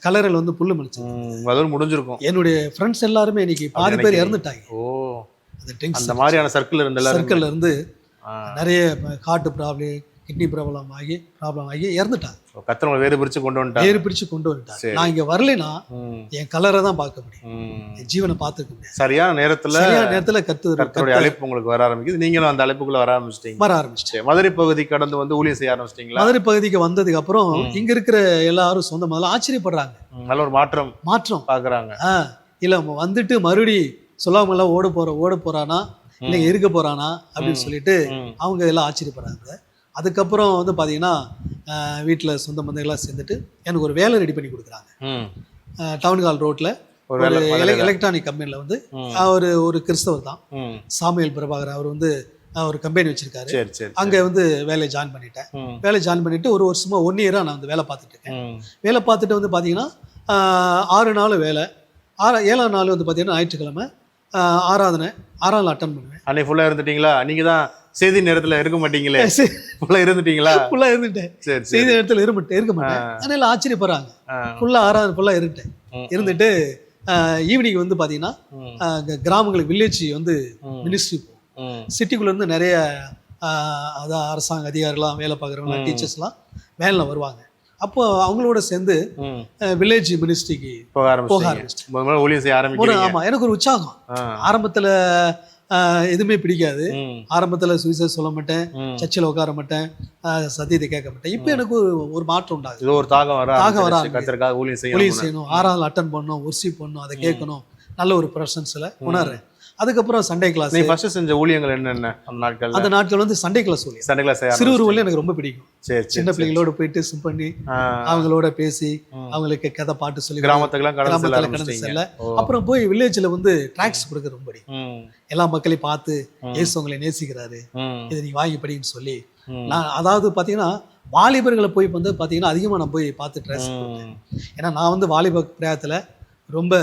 S2: கலரில் வந்து புல்லு மலிச்சேன்,
S1: அதோட முடிஞ்சிருக்கும்.
S2: என்னுடைய ஃப்ரெண்ட்ஸ் எல்லாருமே இன்னைக்கு பாதி பேர் இறந்துட்டாங்க.
S1: அந்த மாதிரியான சர்க்கிள்
S2: இருந்து நிறைய ஹார்ட் ப்ராப்ளம், கிட்னி ப்ராப்ளம் ஆகி இறந்துட்டாங்க.
S1: கர்த்தர் வேறு பிரிச்சு கொண்டு வந்துட்டாங்க.
S2: நான் இங்க வரலைன்னா என் கலரை தான் பார்க்க முடியும், என் ஜீவனை பார்த்துக்க முடியும்.
S1: சரியான நேரத்துல
S2: கர்த்தருடைய
S1: அழைப்பு உங்களுக்கு வர ஆரம்பிக்குது, நீங்களும் அந்த அழைப்புக்குள்ள வர ஆரம்பிச்சிட்டீங்க. மதுரை பகுதி கடந்து வந்து ஊழியம் செய்ய ஆரம்பிச்சிட்டீங்களா?
S2: மதுரை பகுதிக்கு வந்ததுக்கு அப்புறம் இங்க இருக்கிற எல்லாரும் சொந்த முதல்ல ஆச்சரியப்படுறாங்க,
S1: நல்ல ஒரு மாற்றம் பாக்குறாங்க.
S2: இல்ல வந்துட்டு மறுபடி சொல்லாம எல்லாம் ஓட போறானா இல்ல இருக்க போறானா அப்படின்னு சொல்லிட்டு அவங்க எல்லாம் ஆச்சரியப்படுறாங்க. அதுக்கப்புறம் வந்து பார்த்தீங்கன்னா வீட்டில் சொந்த பந்தங்களாக சேர்ந்துட்டு எனக்கு ஒரு வேலை ரெடி பண்ணி கொடுக்குறாங்க. டவுன் ஹால் ரோட்டில் ஒரு எலக்ட்ரானிக் கம்பெனியில் வந்து ஒரு கிறிஸ்தவர் தான், சாமுவேல் பிரபாகர், அவர் வந்து ஒரு கம்பெனி வச்சிருக்காரு. அங்கே வந்து வேலையை ஜாயின் பண்ணிட்டேன். வேலை ஜாயின் பண்ணிட்டு ஒரு வருஷமா 1 இயராக நான் வந்து வேலை பார்த்துட்டு இருக்கேன். வேலை பார்த்துட்டு வந்து பார்த்தீங்கன்னா 6 நாள் வேலை, 7ஆம் நாள் வந்து பார்த்தீங்கன்னா ஞாயிற்றுக்கிழமை ஆராதனை, 6ஆம் நாள் அட்டன் பண்ணுவேன்.
S1: அன்னைக்கு ஃபுல்லாக இருந்துட்டீங்களா? நீங்கள் தான் செய்தி நேரத்துல இருக்க மாட்டீங்களே, இருந்துட்டீங்களா?
S2: ஃபுல்லா இருந்துட்டேன். செய்தி நேரத்துல இருக்க மாட்டேன். அதனால ஆச்சரியப்படுறாங்க. ஃபுல்லா ஆறாவது ஃபுல்லா இருந்துட்டு ஈவினிங் வந்து பாத்தீங்கன்னா கிராமங்களுக்கு வில்லேஜ் வந்து மினிஸ்ட்ரி போகும். சிட்டிக்குள்ள இருந்து நிறைய அதான் அரசாங்க அதிகாரிலாம் வேலை பார்க்குறவங்க டீச்சர்ஸ்லாம் வேனில் வருவாங்க. அப்போ அவங்களோட சேர்ந்து வில்லேஜ் மினிஸ்ட்ரிக்கு போக ஆரம்பிச்சிட்டேன். ஆமா, எனக்கு ஒரு உற்சாகம். ஆரம்பத்துல எதுவுமே பிடிக்காது. ஆரம்பத்துல சுவிசேஷம் சொல்ல மாட்டேன், சர்ச்சில் உட்கார மாட்டேன், சத்தியத்தை கேட்க மாட்டேன். இப்போ எனக்கு ஒரு மாற்றம் உண்டாகுது.
S1: ஒரு தாகம் வர
S2: ஊழியம் செய்யணும், 6ஆவது அட்டன் பண்ணணும், ஒர்ஷிப் பண்ணணும், அதை கேட்கணும், நல்ல ஒரு ப்ரெசன்ஸ்ல உணர்றேன். அதுக்கப்புறம் சண்டே கிளாஸ்.
S1: நீ ஃபர்ஸ்ட் செஞ்ச ஊழியங்கள் என்னென்ன அந்த
S2: நாட்கள் வந்து சண்டே கிளாஸ் சிறுவர்கள் எனக்கு ரொம்ப பிடிக்கும். சின்ன பிள்ளைகளோட போயிட்டு சிம் பண்ணி அவங்களோட பேசி அவங்களுக்கு கதை பாட்டு சொல்லி
S1: கிராமத்துக்கெல்லாம்
S2: கடந்து செல்ல, அப்புறம் போய் வில்லேஜ்ல வந்து ட்ராக்ஸ் கொடுக்க ரொம்ப பிடிக்கும். எல்லா மக்களையும் பார்த்து இயேசு உங்களை நேசிக்கிறாரு, இதை நீ வாங்கி படின்னு சொல்லி நான் அதாவது பாத்தீங்கன்னா வாலிபர்களை போய் வந்து பாத்தீங்கன்னா அதிகமா நான் போய் பார்த்து ட்ராக்ஸ் கொடுப்பேன். ஏன்னா நான் வந்து வாலிப பிராயத்துல ரொம்ப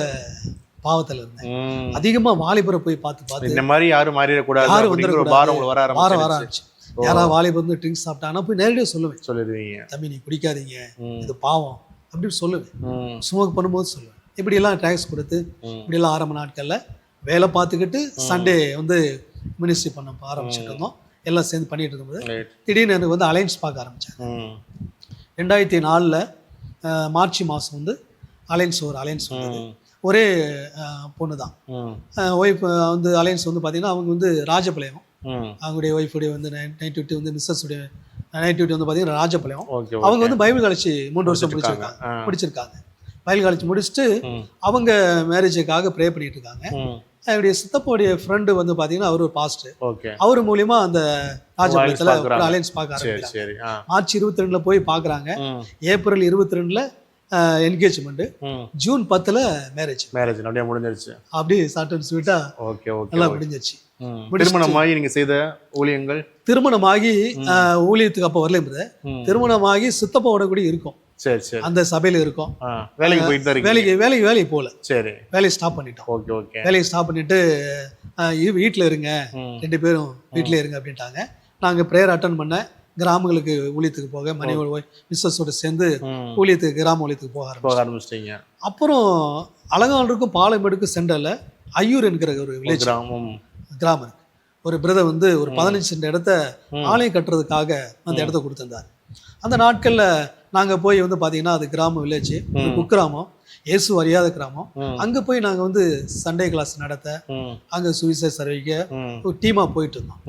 S2: பாவத்துல இருந்தேன். அதிகமா வாலிபரை போய் பார்த்து
S1: இந்த மாதிரி யாரும் மாறிடக்கூடாது,
S2: வர ஆரம்பிச்சு. யாராவது வாலிபர் வந்து ட்ரிங்க்ஸ் சாப்பிட்டாங்கன்னா போய் நேரடியாக சொல்லுவீங்க, தம்பி நீ குடிக்காதீங்க, இது பாவம் அப்படின்னு சொல்லுவேன். ஸ்மோக் பண்ணும்போது சொல்லுவேன். இப்படி எல்லாம் ட்ராக்ஸ் கொடுத்து இப்படி எல்லாம் ஆரம்ப நாட்கள்ல வேலை பார்த்துக்கிட்டு சண்டே வந்து மினிஸ்ட்ரி பண்ண ஆரம்பிச்சுட்டு இருந்தோம். எல்லாம் சேர்ந்து பண்ணிட்டு இருக்கும்போது திடீர்னு எனக்கு வந்து அலைன்ஸ் பார்க்க ஆரம்பிச்சேன். 2004 மார்ச் மாதம் வந்து அலைன்ஸ் வந்தது. ஒரே பொண்ணு தான். ஒய்ஃப் வந்து அலையன்ஸ் வந்து பார்த்தீங்கன்னா அவங்க வந்து ராஜபாளையம், அவங்களுடைய ஒய்ஃபுடைய வந்து நைட்டிவிட்டி வந்து மிஸ்ஸஸ் உடைய நைட்டிவிட்டி வந்து பார்த்தீங்கன்னா ராஜபாளையம். அவங்க வந்து பைபிள் காலேஜ் 3 வருஷம் முடிச்சிருக்காங்க. பைபிள் காலேஜ் முடிச்சுட்டு அவங்க மேரேஜுக்காக ப்ரே பண்ணிட்டு இருக்காங்க. என்னுடைய சித்தப்போடைய ஃப்ரெண்டு வந்து பார்த்தீங்கன்னா அவர் ஒரு பாஸ்டர். அவர் மூலியமா அந்த ராஜபாளையத்தில் அலையன்ஸ் பார்க்க ஆரம்பிச்சாங்க. மார்ச் 22 போய் பார்க்குறாங்க. ஏப்ரல் 22 என்கேஜ்மெண்ட், ஜூன் 10 மேரேஜ் அப்படியே முடிஞ்சிருச்சு. அப்படி ஷார்ட் அண்ட் ஸ்வீட்டா நல்லா முடிஞ்சிருச்சு.
S1: திருமணமாகி நீங்க செய்த ஊழியங்கள்?
S2: திருமணமாகி ஊழியத்துக்கு அப்போ வரல. திருமணமாகி சித்தப்பாவோட கூட இருக்கும்.
S1: சரி சரி.
S2: அந்த சபையில இருக்கோம்.
S1: வேலைக்கு போயிட்டு தான்
S2: வேலைக்கு போகல.
S1: சரி.
S2: வேலையை ஸ்டாப் பண்ணிட்டோம்.
S1: Okay okay. வேலையை
S2: ஸ்டாப் பண்ணிட்டு வீட்டில் இருங்க, 2 பேரும் வீட்டிலே இருங்க அப்படின்ட்டாங்க. நாங்கள் ப்ரேயர் அட்டன் பண்ண கிராமங்களுக்கு ஊழியத்துக்கு போக மனைவி மிஸ்ஸஸோட சேர்ந்து ஊழியத்துக்கு கிராம ஊழியத்துக்கு போக ஆரம்பிச்சிட்டீங்க. அப்புறம் அலங்காநல்லூருக்கும் பாலமேடுக்கும் சென்டரில் ஐயூர் என்கிற ஒரு வில்லேஜ் கிராமம் இருக்கு. ஒரு பிரதர் வந்து ஒரு 15 சென்ட் இடத்த ஆலயம் கட்டுறதுக்காக அந்த இடத்த கொடுத்திருந்தார். அந்த நாட்களில் நாங்கள் போய் வந்து பார்த்தீங்கன்னா அது கிராமம் வில்லேஜ், குக்கிராமம், இயேசு அறியாத கிராமம். அங்கே போய் நாங்கள் வந்து சண்டே கிளாஸ் நடத்த, அங்கே சுவிசேஷ அறிவிக்க ஒரு டீமாக போயிட்டு இருந்தோம்.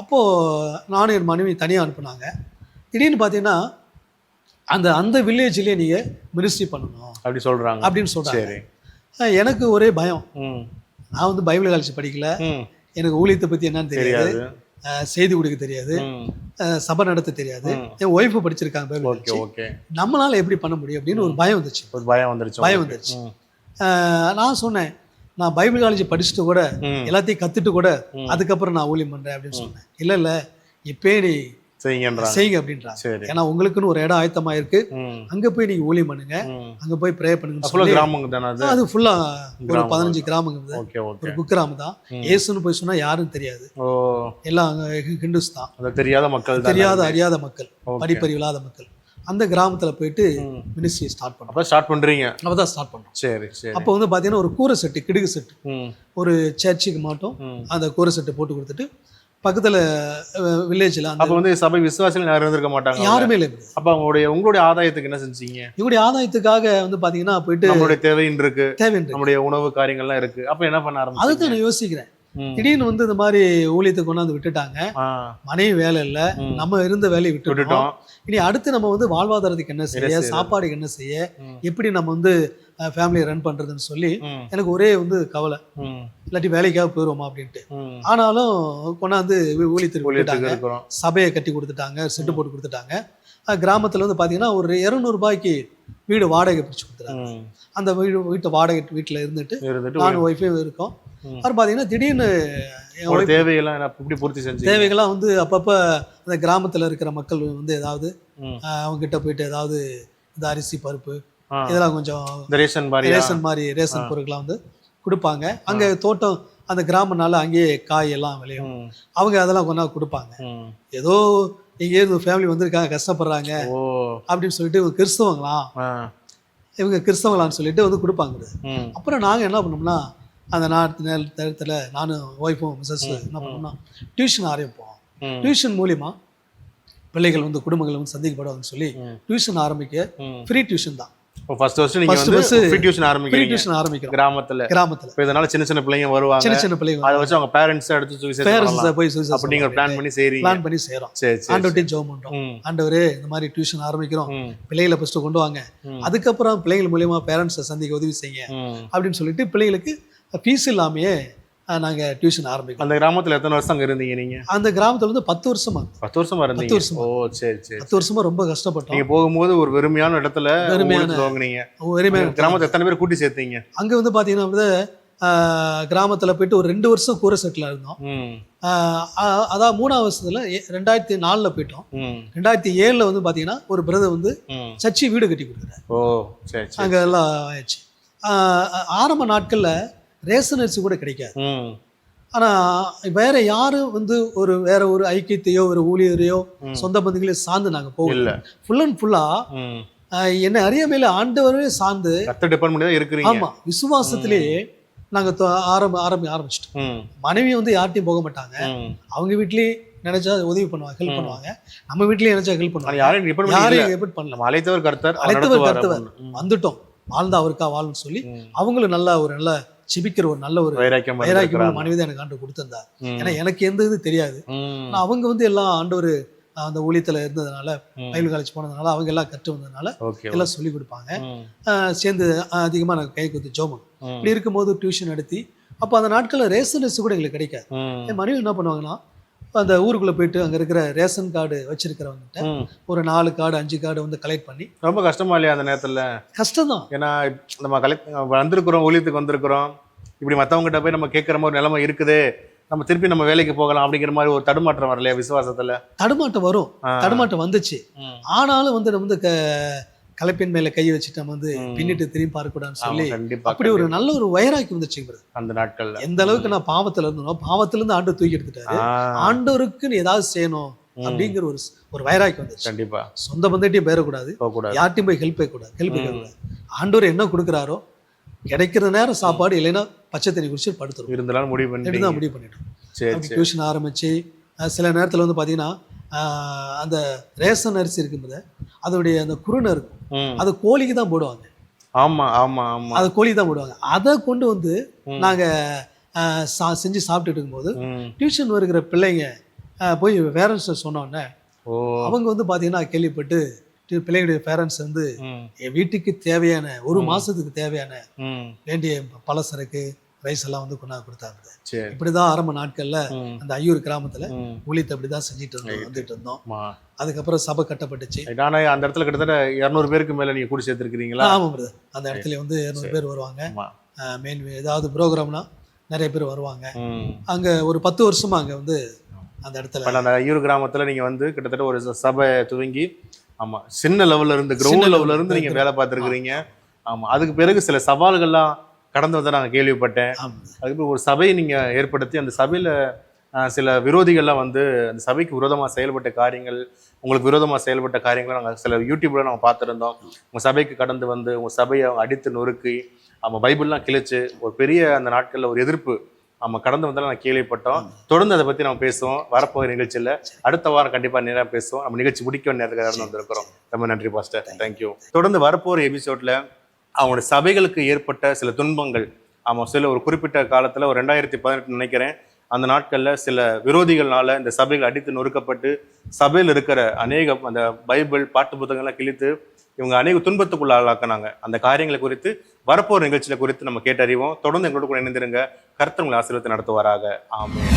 S2: அப்போது நானும் என் மனைவி தனியாக அனுப்புனாங்க. திடீர்னு பார்த்தீங்கன்னா அந்த வில்லேஜ்லேயே நீங்கள் மினிஸ்ட்ரி பண்ணணும் அப்படின்னு சொல்கிறாங்க. எனக்கு ஒரே பயம். நான் வந்து பைபிள் காலேஜ் படிக்கல, எனக்கு ஊழியத்தை பற்றி என்னன்னு தெரியாது, செய்தி கொடுக்க தெரியாது, சபை நடத்த தெரியாது. என் ஒய்ஃபு படிச்சிருக்காங்க பைபிள் காலேஜ், நம்மளால எப்படி பண்ண முடியும் அப்படின்னு ஒரு பயம் வந்துருச்சு. நான் சொன்னேன், நான் பைபிள் காலேஜ் படிச்சுட்டு கூட எல்லாத்தையும் கத்துட்டு கூட அதுக்கப்புறம் நான் ஊழியம் பண்றேன் அப்படின்னு சொன்னேன். இல்ல இப்பயே நீ செய்யுங்க அப்படின்றாங்க. ஏன்னா உங்களுக்குன்னு ஒரு இடம் ஆயத்தமா இருக்கு, அங்க போய் நீங்க ஊழியம் பண்ணுங்க, அங்க போய் ப்ரே பண்ணுங்க. அது ஃபுல்லா ஒரு 15 கிராமங்க, ஒரு குக்கிராமம் தான். ஏசுன்னு போய் சொன்னா யாரும் தெரியாது, எல்லாம் ஹிந்துஸ் தான், தெரியாத அறியாத மக்கள், படிப்பறிவு இல்லாத மக்கள். அந்த கிராமத்துல போயிட்டு மினிஸ்ட்ரி ஸ்டார்ட் பண்றீங்க. அப்பதான் ஸ்டார்ட் பண்றோம். சரி சரி. அப்போ வந்து பாத்தீங்கன்னா ஒரு கூரை செட்டு, கிடுகு செட்டு, ஒரு சர்ச்சுக்கு மட்டும் அந்த கூரை செட்டு போட்டு கொடுத்துட்டு பக்கத்துல வில்லேஜ்ல அப்ப வந்து சபை விசுவாசிகள் யாரும் இருந்திருக்க மாட்டாங்க, யாருமே இல்லை. அப்ப உங்களுடைய ஆதாயத்துக்கு என்ன செஞ்சீங்க? இவங்களுடைய ஆதாயத்துக்காக வந்து பாத்தீங்கன்னா போயிட்டு நம்மளுடைய தேவைன்னு இருக்கு, நம்முடைய உணவு காரியங்கள்லாம் இருக்கு. அப்ப என்ன பண்ண ஆரம்பிச்சீங்க? அதுதான் நான் யோசிக்கிறேன். திடீர்னு வந்து இந்த மாதிரி ஊழியத்தை கொண்டாந்து விட்டுட்டாங்க, மனைவி வேலை இல்லை, நம்ம இருந்த வேலையை விட்டுட்டோம். இனி அடுத்து நம்ம வந்து வாழ்வாதாரத்துக்கு என்ன செய்ய, சாப்பாடுக்கு என்ன செய்ய, எப்படி நம்ம வந்து ஃபேமிலியை ரன் பண்றதுன்னு சொல்லி எனக்கு ஒரே வந்து கவலை, இல்லாட்டி வேலைக்காக போயிடுவோமா அப்படின்ட்டு. ஆனாலும் கொண்டாந்து ஊழியத்துக்கு விட்டுட்டாங்க, சபையை கட்டி கொடுத்துட்டாங்க, செட்டு போட்டு கொடுத்துட்டாங்க. கிராமத்துல வந்து பாத்தீங்கன்னா ஒரு 200 ரூபாய்க்கு வீடு வாடகை பிடிச்சு கொடுத்துட்டாங்க. அந்த வீட்டு வாடகை வீட்டுல இருந்துட்டு நானும் ஒய்ஃபே இருக்கோம். அப்புறம் பார்த்தீங்கன்னா திடீர்னு தேவைகள்லாம் வந்து அப்பப்போ அந்த கிராமத்தில் இருக்கிற மக்கள் வந்து ஏதாவது அவங்க கிட்ட போயிட்டு ஏதாவது இந்த அரிசி பருப்பு இதெல்லாம் கொஞ்சம் ரேஷன் ரேஷன் பொருட்கள்லாம் வந்து கொடுப்பாங்க. அங்கே தோட்டம் அந்த கிராமனால அங்கேயே காய் எல்லாம் விளையும், அவங்க அதெல்லாம் கொண்டா கொடுப்பாங்க. ஏதோ இங்கே இருந்து ஃபேமிலி வந்திருக்காங்க கஷ்டப்படுறாங்க அப்படின்னு சொல்லிட்டு இவங்க கிறிஸ்தவங்களான்னு சொல்லிட்டு வந்து கொடுப்பாங்க. அப்புறம் நாங்கள் என்ன பண்ணோம்னா அந்த நேரத்தில் நானும் ஒய்ஃபும் மிஸ்ஸஸ் என்ன பண்ணோம்னா டியூஷன் ஆரம்பிப்போம். டியூஷன் மூலிமா பிள்ளைகள் வந்து குடும்பங்கள் வந்து சந்திக்கப்படுவாங்கன்னு சொல்லி டியூஷன் ஆரம்பிக்க ஃப்ரீ டியூஷன் தான். கிராமத்துல சின்ன சின்ன பிள்ளைங்க வருவாங்க, சின்ன பிள்ளைங்க அதை வச்சு அவங்க பேரண்ட்ஸ் எடுத்து போய் அப்படிங்க பிளான் பண்ணி செய்றோம். ஆண்டவர்கிட்ட ஜெபம் பண்றோம், ஆண்டவரே இந்த மாதிரி டியூஷன் ஆரம்பிக்கிறோம், பிள்ளைகளை ஃபர்ஸ்ட் கொண்டு வாங்க, அதுக்கப்புறம் பிள்ளைகள் மூலியமா பேரண்ட்ஸை சந்திக்க உதவி செய்யுங்க அப்படின்னு சொல்லிட்டு பிள்ளைகளுக்கு ஃபீஸ் இல்லாமையே நாங்க டியூஷன் ஆரம்பிக்கிறோம். அந்த கிராமத்துல எத்தனை வருஷம் அங்க இருந்தீங்க நீங்க? அந்த கிராமத்துல வந்து 10 வருஷமா இருந்தீங்க. 10 வருஷமா. ஓ சரி சரி. 10 வருஷமா ரொம்ப கஷ்டப்பட்டோம். நீங்க போகும்போது ஒரு வெறுமையான இடத்துல கிராமத்துல எத்தனை பேர் கூட்டி சேர்த்தீங்க? அங்க வந்து பாத்தீங்கன்னா கிராமத்துல போயிட்டு ஒரு 2 வருஷம் கூரை செட்டில் இருந்தோம். அதான் 3ஆவது வருஷத்துல 2004 போயிட்டோம். 2007 வந்து பாத்தீங்கன்னா ஒரு பிரதர் வந்து சர்ச்சி வீடு கட்டி கொடுக்குறாரு. ஓ சரி. அங்க எல்லாம் ஆயிடுச்சு. ஆரம்ப நாட்கள்ல ரேஷன் அரிசி கூட கிடைக்காது. ஆனா வேற யாரும் வந்து வேற ஒரு ஐக்கியத்தையோ ஒரு ஊழியரையோ சொந்த பந்துகளையோ சார்ந்து நாங்க போகல. ஃபுல் அண்ட் ஃபுல்லா என்ன அறியாமையில ஆண்டவரே சார்ந்து ஆமா விசுவாசத்திலேயே நாங்க ஆரம்பிச்சிட்டோம். மனைவி வந்து யார்ட்டையும் போக மாட்டாங்க, அவங்க வீட்லயே நினைச்சா உதவி பண்ணுவாங்க, ஹெல்ப் பண்ணுவாங்க. நம்ம வீட்லயே நினைச்சா ஹெல்ப் பண்ணுவாங்க. யாரையும் எஃபர்ட் பண்ணல. அழைத்தவர் கர்த்தர் வந்துட்டோம். வாழ்ந்தா அவருக்கா வாழும்னு சொல்லி அவங்களும் நல்ல செபிக்கிற ஒரு நல்ல ஒரு
S1: வைராக்கியம்
S2: வைராக்கியமான மனைவி தான் எனக்கு ஆண்டு கொடுத்திருந்தா. ஏன்னா எனக்கு எந்த இது தெரியாது. ஆனா அவங்க வந்து எல்லாம் ஆண்டவர் அந்த ஊழியத்துல இருந்ததுனால, பைபிள் காலேஜ் போனதுனால அவங்க எல்லாம் கற்று வந்ததுனால எல்லாம் சொல்லி கொடுப்பாங்க. சேர்ந்து அதிகமா நாங்கள் கை குத்து ஜோமம் இப்படி இருக்கும்போது டியூஷன் எடுத்தி, அப்போ அந்த நாட்களில் ரேஷன் அரிசி கூட எங்களுக்கு கிடைக்காது. என் மனைவி என்ன பண்ணுவாங்கன்னா, அந்த ஊருக்குள்ள போயிட்டு அங்க இருக்கிற ரேஷன் கார்டு வச்சிருக்கிறவங்கிட்ட ஒரு 4 கார்டு 5 கார்டு வந்து கலெக்ட் பண்ணி.
S1: ரொம்ப கஷ்டமா இல்லையா அந்த நேரத்துல?
S2: கஷ்டம் தான்.
S1: ஏன்னா நம்ம வந்திருக்கிறோம், ஊழியத்துக்கு வந்திருக்கிறோம், இப்படி மற்றவங்ககிட்ட போய் நம்ம கேட்குற மாதிரி நிலைமை இருக்குது, நம்ம திருப்பி நம்ம வேலைக்கு போகலாம் அப்படிங்கிற மாதிரி ஒரு தடுமாற்றம் வரலையா விசுவாசத்துல?
S2: தடுமாட்டம் வரும், தடுமாட்டம் வந்துச்சு. ஆனாலும் வந்து நம்ம வந்து கலைப்பின் மேல கை வச்சுட்டு நம்ம வந்து பின்னிட்டு திரும்பி பார்க்கக்கூடாதுன்னு சொல்லி அப்படி ஒரு நல்ல ஒரு வைராக்கி வந்துச்சு
S1: அந்த நாட்கள்ல.
S2: எந்த அளவுக்கு நான் பாவத்துல இருந்தோம், பாவத்துல இருந்து ஆண்டவர் தூக்கி எடுத்துட்டாரு, ஆண்டவருக்குன்னு ஏதாவது செய்யணும் அப்படிங்கிற ஒரு வைராக்கி வந்துச்சு.
S1: கண்டிப்பா
S2: சொந்த பந்தத்தையும் பேரக்கூடாது, யார்ட்டையும் போய் ஹெல்ப் கேட்கக்கூடாது. ஆண்டவர் என்ன கொடுக்குறாரோ கிடைக்கிற நேரம் சாப்பாடு, இல்லைன்னா பச்சை தண்ணி குடிச்சு படுத்துரும்.
S1: இருந்தாலும் முடிவு
S2: பண்ணிட்டோம். டியூஷன் ஆரம்பிச்சு சில நேரத்தில் வந்து பார்த்தீங்கன்னா அந்த ரேஷன் அரிசி இருக்கும்போது அதோடைய அந்த குருணை இருக்கும், அது கோழிக்கு தான் போடுவாங்க.
S1: ஆமா ஆமா ஆமா,
S2: அது கோழிக்கு தான் போடுவாங்க. அதை கொண்டு வந்து நாங்கள் செஞ்சு சாப்பிட்டுட்டு இருக்கும்போது டியூஷன் வருகிற பிள்ளைங்க போய் பேரண்ட்ஸ் சொன்னோன்னே அவங்க வந்து பார்த்தீங்கன்னா கேள்விப்பட்டு பிள்ளைகளுடைய பேரண்ட்ஸ் வந்து என் வீட்டுக்கு தேவையான ஒரு மாசத்துக்கு தேவையான வேண்டிய பலசரக்கு ரைஸ் எல்லாம் வந்து கொண்டாந்து கொடுத்தாங்க. இப்படிதான் ஆரம்ப நாட்கள்ல அந்த ஐயூர் கிராமத்துல ஊழியத்தை அப்படிதான் செஞ்சுட்டு வந்துட்டு இருந்தோம். அதுக்கப்புறம் சபை கட்டப்பட்டுச்சு.
S1: அந்த இடத்துல கிட்டத்தட்ட 200 பேருக்கு மேல நீங்க கூடி சேர்த்திருக்கீங்களா?
S2: ஆமா பிரதர், அந்த இடத்துல வந்து 200 பேர் வருவாங்க. மெயின் ஏதாவது ப்ரோக்ராம்னா நிறைய பேர் வருவாங்க. அங்க ஒரு 10 வருஷமா அங்க வந்து அந்த இடத்துல
S1: அந்த ஐயூர் கிராமத்துல நீங்க வந்து கிட்டத்தட்ட ஒரு சபை துவங்கி, ஆமா, சின்ன லெவல்ல இருந்து கிரவுண்ட் லெவல்ல இருந்து நீங்க வேலை பார்த்துருக்கிறீங்க. ஆமா, அதுக்கு பிறகு சில சவால்கள்லாம் கடந்து வந்து நாங்கள் கேள்விப்பட்டேன். அதுக்கப்புறம் ஒரு சபையை நீங்க ஏற்படுத்தி அந்த சபையில சில விரோதிகள்லாம் வந்து அந்த சபைக்கு விரோதமாக செயல்பட்ட காரியங்கள், உங்களுக்கு விரோதமாக செயல்பட்ட காரியங்களை நாங்கள் சில யூடியூப்ல நாங்கள் பார்த்துருந்தோம். உங்க சபைக்கு கடந்து வந்து உங்க சபையை அவங்க அடித்து நொறுக்கி அவங்க பைபிள்லாம் கிழிச்சு ஒரு பெரிய அந்த நாட்களில் ஒரு எதிர்ப்பு நம்ம கடந்து வந்தாலும் நான் கேள்விப்பட்டோம். தொடர்ந்து அதை பத்தி நம்ம பேசுவோம் வரப்போகிற நிகழ்ச்சியில். அடுத்த வாரம் கண்டிப்பா நேரம் பேசுவோம். நம்ம நிகழ்ச்சி முடிக்க நேரத்துக்கு வந்திருக்கிறோம். ரொம்ப நன்றி பாஸ்டர், தேங்க்யூ. தொடர்ந்து வரப்போகிற எபிசோட்ல அவங்களோட சபைகளுக்கு ஏற்பட்ட சில துன்பங்கள், ஆமாம், சில ஒரு குறிப்பிட்ட காலத்துல ஒரு 2018 நினைக்கிறேன், அந்த நாட்கள்ல சில விரோதிகள்னால இந்த சபைகள் அடித்து நொறுக்கப்பட்டு சபையில் இருக்கிற அநேக அந்த பைபிள் பாட்டு புத்தகங்கள்லாம் கிழித்து இவங்க அநேக துன்பத்துக்குள்ள ஆளாக்குனாங்க. அந்த காரியங்களை குறித்து வரப்போற நிகழ்ச்சியில குறித்து நம்ம கேட்டறிவோம். தொடர்ந்து எங்களோட கூட இணைந்திருங்க. கர்த்தர் உங்களை ஆசீர்வாதத்தை நடத்துவாராக. ஆமென்.